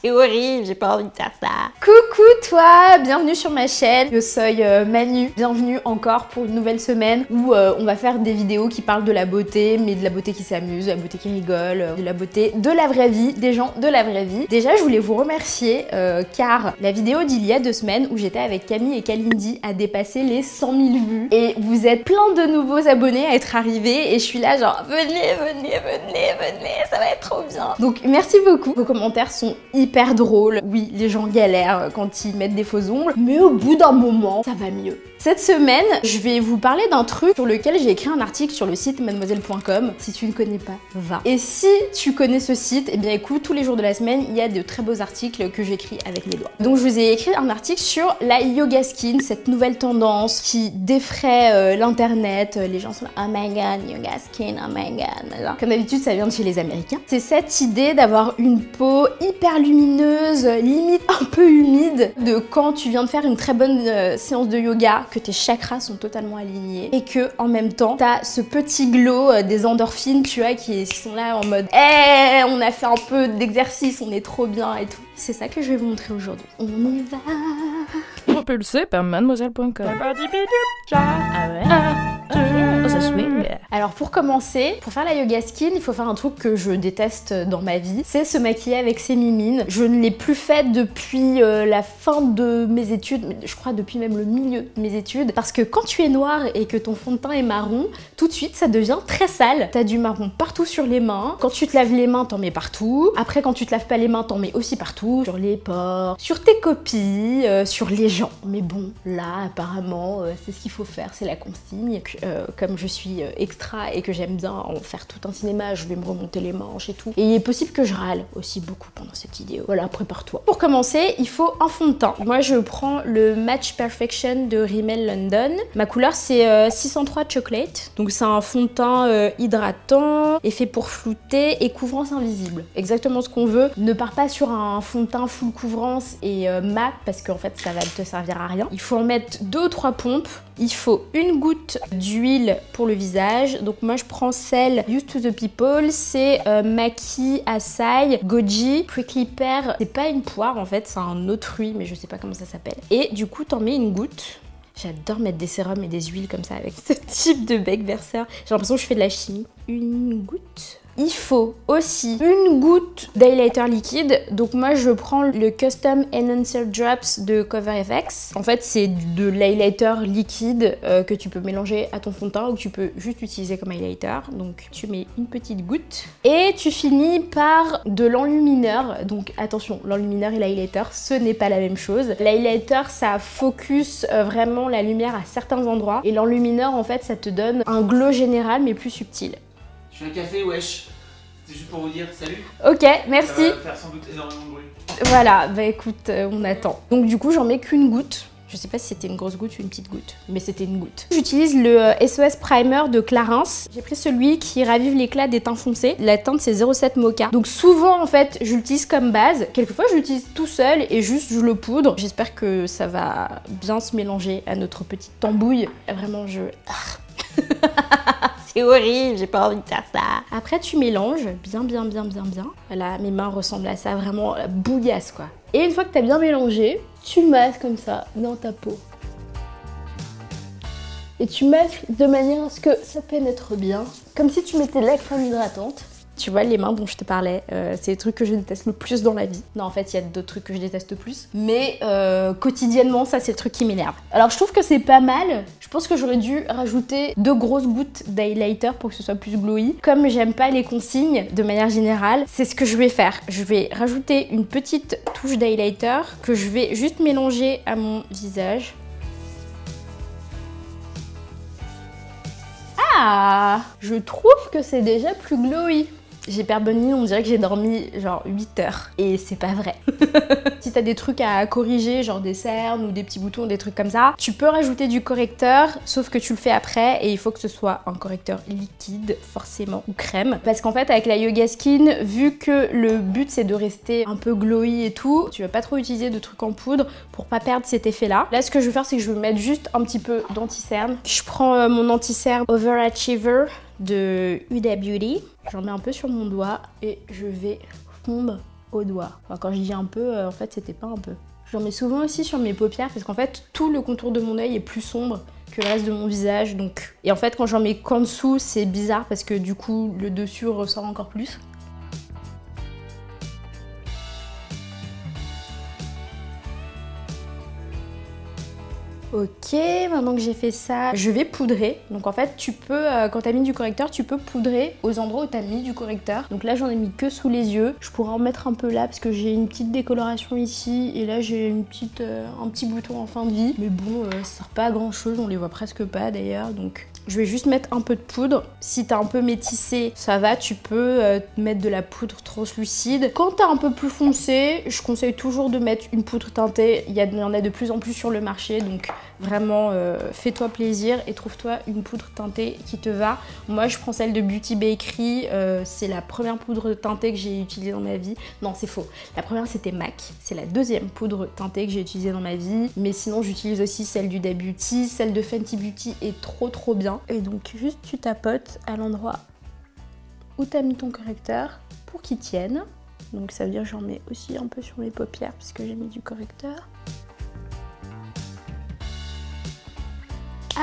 C'est horrible, j'ai pas envie de faire ça. Coucou toi, bienvenue sur ma chaîne. Je suis Manu, bienvenue encore pour une nouvelle semaine où on va faire des vidéos qui parlent de la beauté, mais de la beauté qui s'amuse, de la beauté qui rigole, de la beauté de la vraie vie, des gens de la vraie vie. Déjà, je voulais vous remercier car la vidéo d'il y a 2 semaines où j'étais avec Camille et Kalindi a dépassé les 100 000 vues. Et vous êtes plein de nouveaux abonnés à être arrivés et je suis là genre venez, ça va être trop bien. Donc merci beaucoup. Vos commentaires sont hyper drôles. Oui, les gens galèrent quand ils mettent des faux ongles, mais au bout d'un moment, ça va mieux. Cette semaine, je vais vous parler d'un truc sur lequel j'ai écrit un article sur le site mademoiselle.com. Si tu ne connais pas, va. Et si tu connais ce site, eh bien écoute, tous les jours de la semaine, il y a de très beaux articles que j'écris avec mes doigts. Donc je vous ai écrit un article sur la yoga skin, cette nouvelle tendance qui défraie l'internet. Les gens sont là, oh my god, yoga skin, oh my god. Comme d'habitude, ça vient de chez les Américains. C'est cette idée d'avoir une peau hyper lumineuse, limite un peu humide, de quand tu viens de faire une très bonne séance de yoga, que tes chakras sont totalement alignés et que en même temps t'as ce petit glow des endorphines, tu vois, qui sont là en mode hey, on a fait un peu d'exercice, on est trop bien et tout. C'est ça que je vais vous montrer aujourd'hui. On y va. Propulsé par mademoiselle.com. Ça swing. Alors pour commencer, pour faire la yoga skin, il faut faire un truc que je déteste dans ma vie, c'est se maquiller avec ses mimines. Je ne l'ai plus fait depuis la fin de mes études, je crois depuis même le milieu de mes études, parce que quand tu es noir et que ton fond de teint est marron, tout de suite ça devient très sale. T'as du marron partout sur les mains, quand tu te laves les mains t'en mets partout, après quand tu te laves pas les mains t'en mets aussi partout, sur les pores, sur tes copies, sur les gens. Mais bon, là apparemment c'est ce qu'il faut faire, c'est la consigne. Comme je suis extra et que j'aime bien en faire tout un cinéma, je vais me remonter les manches et tout. Et il est possible que je râle aussi beaucoup pendant cette vidéo. Voilà, prépare-toi. Pour commencer, il faut un fond de teint. Moi, je prends le Match Perfection de Rimmel London. Ma couleur, c'est 603 Chocolate. Donc, c'est un fond de teint hydratant, effet pour flouter et couvrance invisible. Exactement ce qu'on veut. Ne pars pas sur un fond de teint full couvrance et mat parce qu'en fait, ça va te servir à rien. Il faut en mettre 2 ou 3 pompes. Il faut une goutte d'huile pour le visage. Donc moi je prends celle Used to the People, c'est Maki Acai Goji Prickly Pear. C'est pas une poire en fait, c'est un autre fruit mais je sais pas comment ça s'appelle. Et du coup t'en mets une goutte. J'adore mettre des sérums et des huiles comme ça avec ce type de bec verseur. J'ai l'impression que je fais de la chimie. Une goutte. Il faut aussi une goutte d'highlighter liquide. Donc moi je prends le Custom Enhancer Drops de Cover FX. En fait c'est de l'highlighter liquide que tu peux mélanger à ton fond de teint ou que tu peux juste utiliser comme highlighter. Donc tu mets une petite goutte. Et tu finis par de l'enlumineur. Donc attention, l'enlumineur et l'highlighter ce n'est pas la même chose. L'highlighter ça focus vraiment la lumière à certains endroits. Et l'enlumineur en fait ça te donne un glow général mais plus subtil. Je fais un café, wesh. C'est juste pour vous dire salut. Ok, merci. Ça va faire sans doute énormément de bruit. Voilà, bah écoute, on attend. Donc du coup, j'en mets qu'une goutte. Je sais pas si c'était une grosse goutte ou une petite goutte, mais c'était une goutte. J'utilise le SOS Primer de Clarins. J'ai pris celui qui ravive l'éclat des teints foncés. La teinte c'est 07 Mocha. Donc souvent en fait, je l'utilise comme base. Quelquefois, je l'utilise tout seul et juste je le poudre. J'espère que ça va bien se mélanger à notre petite tambouille. Vraiment, je... C'est horrible, j'ai pas envie de faire ça. Après, tu mélanges bien. Voilà, mes mains ressemblent à ça, vraiment bouillasse quoi. Et une fois que tu as bien mélangé, tu masses comme ça dans ta peau. Et tu masses de manière à ce que ça pénètre bien, comme si tu mettais de la crème hydratante. Tu vois, les mains dont je te parlais, c'est les trucs que je déteste le plus dans la vie. Non, en fait, il y a d'autres trucs que je déteste plus. Mais quotidiennement, ça, c'est le truc qui m'énerve. Alors, je trouve que c'est pas mal. Je pense que j'aurais dû rajouter 2 grosses gouttes d'highlighter pour que ce soit plus glowy. Comme j'aime pas les consignes, de manière générale, c'est ce que je vais faire. Je vais rajouter une petite touche d'highlighter que je vais juste mélanger à mon visage. Ah! Je trouve que c'est déjà plus glowy. J'ai perdu bonne nuit, on dirait que j'ai dormi genre 8 heures. Et c'est pas vrai. Si t'as des trucs à corriger, genre des cernes ou des petits boutons, des trucs comme ça, tu peux rajouter du correcteur, sauf que tu le fais après et il faut que ce soit un correcteur liquide, forcément, ou crème. Parce qu'en fait, avec la yoga skin, vu que le but c'est de rester un peu glowy et tout, tu vas pas trop utiliser de trucs en poudre pour pas perdre cet effet-là. Là, ce que je vais faire, c'est que je vais mettre juste un petit peu d'anti-cerne. Je prends mon anti-cerne Overachiever de Huda Beauty. J'en mets un peu sur mon doigt et je vais fondre au doigt. Enfin, quand je dis un peu, en fait c'était pas un peu. J'en mets souvent aussi sur mes paupières parce qu'en fait tout le contour de mon œil est plus sombre que le reste de mon visage. Donc... Et en fait quand j'en mets qu'en dessous c'est bizarre parce que du coup le dessus ressort encore plus. Ok, maintenant que j'ai fait ça, je vais poudrer. Donc en fait, tu peux, quand t'as mis du correcteur, tu peux poudrer aux endroits où t'as mis du correcteur. Donc là, j'en ai mis que sous les yeux. Je pourrais en mettre un peu là parce que j'ai une petite décoloration ici. Et là, j'ai un petit bouton en fin de vie. Mais bon, ça sert pas à grand chose, on les voit presque pas d'ailleurs. Donc je vais juste mettre un peu de poudre. Si t'as un peu métissé, ça va, tu peux mettre de la poudre translucide. Quand t'as un peu plus foncé, je conseille toujours de mettre une poudre teintée. Il y en a de plus en plus sur le marché, donc vraiment fais-toi plaisir et trouve-toi une poudre teintée qui te va. Moi je prends celle de Beauty Bakery, c'est la première poudre teintée que j'ai utilisée dans ma vie. Non, c'est faux, la première c'était MAC, c'est la deuxième poudre teintée que j'ai utilisée dans ma vie. Mais sinon j'utilise aussi celle du Da Beauty, celle de Fenty Beauty est trop bien. Et donc juste tu tapotes à l'endroit où t'as mis ton correcteur pour qu'il tienne. Donc ça veut dire que j'en mets aussi un peu sur mes paupières puisque j'ai mis du correcteur.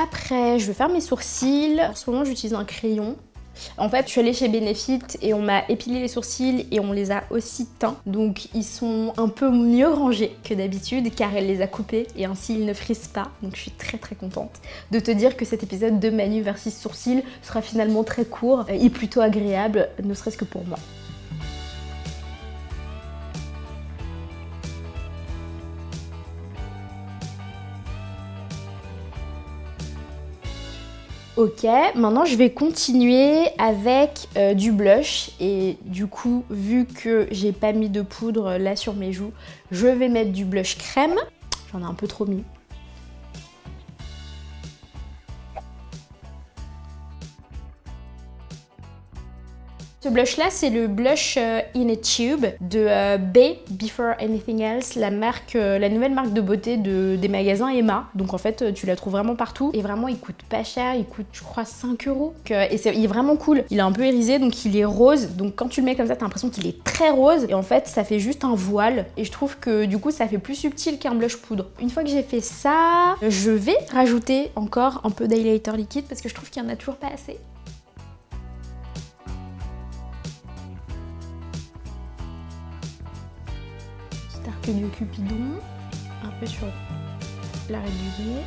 Après, je vais faire mes sourcils. En ce moment, j'utilise un crayon. En fait, je suis allée chez Benefit et on m'a épilé les sourcils et on les a aussi teints. Donc, ils sont un peu mieux rangés que d'habitude car elle les a coupés et ainsi ils ne frisent pas. Donc, je suis très contente de te dire que cet épisode de Manu versus sourcils sera finalement très court et plutôt agréable, ne serait-ce que pour moi. Ok, maintenant je vais continuer avec du blush et du coup vu que j'ai pas mis de poudre là sur mes joues, je vais mettre du blush crème. J'en ai un peu trop mis. Ce blush là c'est le blush in a tube de Bay Before Anything Else, la nouvelle marque de beauté des magasins Emma. Donc en fait tu la trouves vraiment partout et vraiment il coûte pas cher, il coûte je crois 5 €. Et il est vraiment cool, il est un peu irisé donc il est rose, donc quand tu le mets comme ça t'as l'impression qu'il est très rose et en fait ça fait juste un voile et je trouve que du coup ça fait plus subtil qu'un blush poudre. Une fois que j'ai fait ça, je vais rajouter encore un peu d'highlighter liquide parce que je trouve qu'il y en a toujours pas assez. Arc du Cupidon, un peu sur l'arrêt du nez.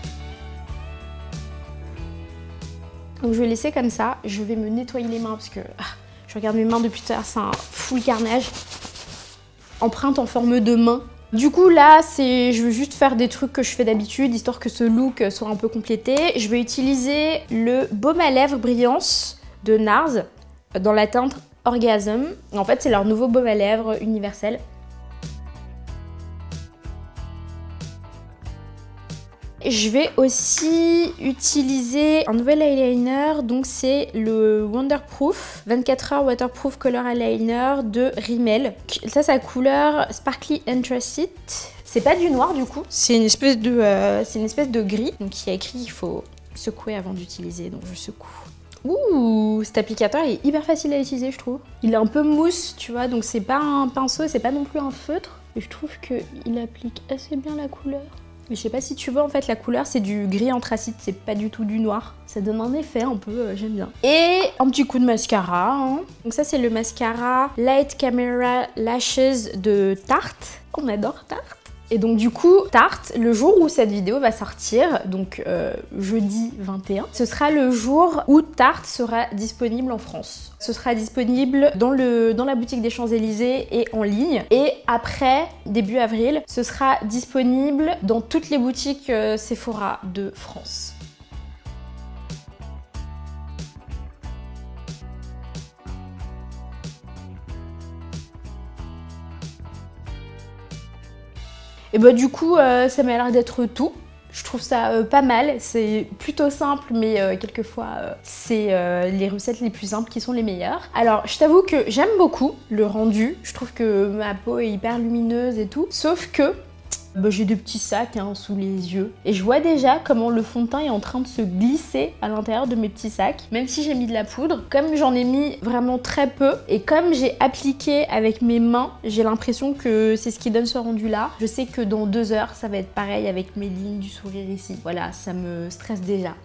Donc je vais laisser comme ça, je vais me nettoyer les mains parce que je regarde mes mains depuis tout à l'heure, c'est un full carnage. Empreinte en forme de main. Du coup là, je veux juste faire des trucs que je fais d'habitude, histoire que ce look soit un peu complété. Je vais utiliser le baume à lèvres Brillance de NARS dans la teinte Orgasm. En fait, c'est leur nouveau baume à lèvres universel. Je vais aussi utiliser un nouvel eyeliner, donc c'est le Wonderproof 24 Hour Waterproof Color Eyeliner de Rimmel. Ça, c'est la couleur Sparkly Anthracite. C'est pas du noir du coup, c'est une espèce de gris. Donc il y a écrit qu'il faut secouer avant d'utiliser, donc je secoue. Ouh, cet applicateur il est hyper facile à utiliser je trouve. Il est un peu mousse, tu vois, donc c'est pas un pinceau, c'est pas non plus un feutre. Et je trouve qu'il applique assez bien la couleur. Mais je sais pas si tu vois, en fait la couleur c'est du gris anthracite, c'est pas du tout du noir. Ça donne un effet un peu, j'aime bien. Et un petit coup de mascara. Hein. Donc ça c'est le mascara Light Camera Lashes de Tarte. On adore Tarte. Et donc du coup, Tarte, le jour où cette vidéo va sortir, donc jeudi 21, ce sera le jour où Tarte sera disponible en France. Ce sera disponible dans la boutique des Champs-Élysées et en ligne. Et après, début avril, ce sera disponible dans toutes les boutiques Sephora de France. Et bah du coup, ça m'a l'air d'être tout. Je trouve ça pas mal, c'est plutôt simple, mais quelquefois c'est les recettes les plus simples qui sont les meilleures. Alors je t'avoue que j'aime beaucoup le rendu, je trouve que ma peau est hyper lumineuse et tout, sauf que J'ai des petits sacs hein, sous les yeux. Et je vois déjà comment le fond de teint est en train de se glisser à l'intérieur de mes petits sacs. Même si j'ai mis de la poudre, comme j'en ai mis vraiment très peu, et comme j'ai appliqué avec mes mains, j'ai l'impression que c'est ce qui donne ce rendu là. Je sais que dans 2 heures, ça va être pareil avec mes lignes du sourire ici. Voilà, ça me stresse déjà.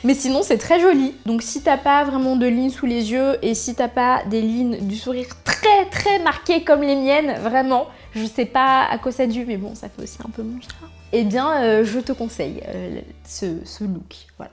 Mais sinon, c'est très joli. Donc si t'as pas vraiment de lignes sous les yeux et si t'as pas des lignes du sourire très marquées comme les miennes, vraiment, je sais pas à quoi ça dû, mais bon, ça fait aussi un peu mon chat. Eh bien, je te conseille ce look. Voilà.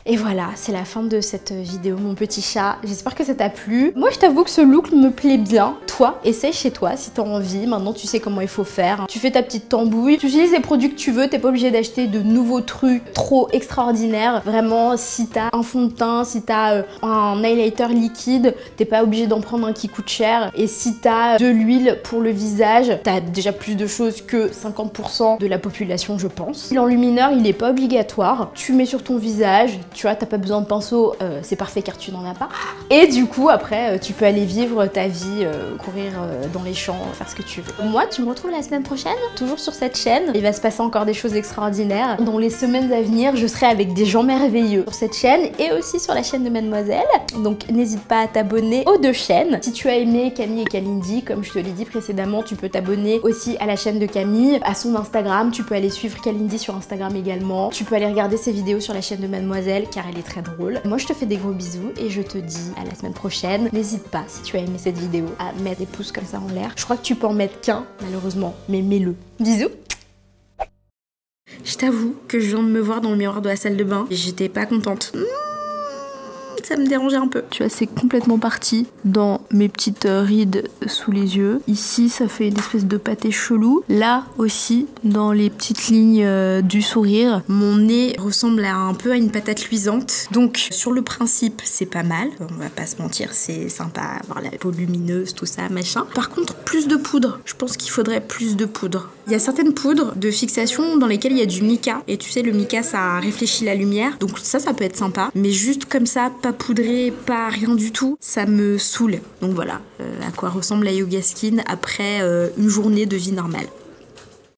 Et voilà, c'est la fin de cette vidéo, mon petit chat. J'espère que ça t'a plu. Moi, je t'avoue que ce look me plaît bien. Toi, essaye chez toi si t'as envie. Maintenant, tu sais comment il faut faire. Tu fais ta petite tambouille. Tu utilises les produits que tu veux. T'es pas obligé d'acheter de nouveaux trucs trop extraordinaires. Vraiment, si t'as un fond de teint, si t'as un highlighter liquide, t'es pas obligé d'en prendre un qui coûte cher. Et si t'as de l'huile pour le visage, t'as déjà plus de choses que 50% de la population, je pense. L'enlumineur, il est pas obligatoire. Tu mets sur ton visage. Tu vois, t'as pas besoin de pinceau, c'est parfait car tu n'en as pas. Et du coup, après, tu peux aller vivre ta vie, courir dans les champs, faire ce que tu veux. Moi, tu me retrouves la semaine prochaine, toujours sur cette chaîne. Il va se passer encore des choses extraordinaires. Dans les semaines à venir, je serai avec des gens merveilleux sur cette chaîne et aussi sur la chaîne de Mademoiselle. Donc, n'hésite pas à t'abonner aux 2 chaînes. Si tu as aimé Camille et Kalindi, comme je te l'ai dit précédemment, tu peux t'abonner aussi à la chaîne de Camille, à son Instagram. Tu peux aller suivre Kalindi sur Instagram également. Tu peux aller regarder ses vidéos sur la chaîne de Mademoiselle car elle est très drôle. Moi je te fais des gros bisous et je te dis à la semaine prochaine. N'hésite pas, si tu as aimé cette vidéo, à mettre des pouces comme ça en l'air. Je crois que tu peux en mettre qu'un malheureusement, mais mets-le. Bisous. Je t'avoue que je viens de me voir dans le miroir de la salle de bain et j'étais pas contente. Ça me dérangeait un peu. Tu vois, c'est complètement parti dans mes petites rides sous les yeux. Ici, ça fait une espèce de pâté chelou. Là aussi, dans les petites lignes du sourire, mon nez ressemble un peu à une patate luisante. Donc, sur le principe, c'est pas mal. On va pas se mentir, c'est sympa, avoir la peau lumineuse, tout ça, machin. Par contre, plus de poudre. Je pense qu'il faudrait plus de poudre. Il y a certaines poudres de fixation dans lesquelles il y a du mica. Et tu sais, le mica, ça réfléchit la lumière. Donc ça peut être sympa. Mais juste comme ça, pas poudré, pas rien du tout, ça me saoule. Donc voilà, à quoi ressemble la Yoga Skin après une journée de vie normale.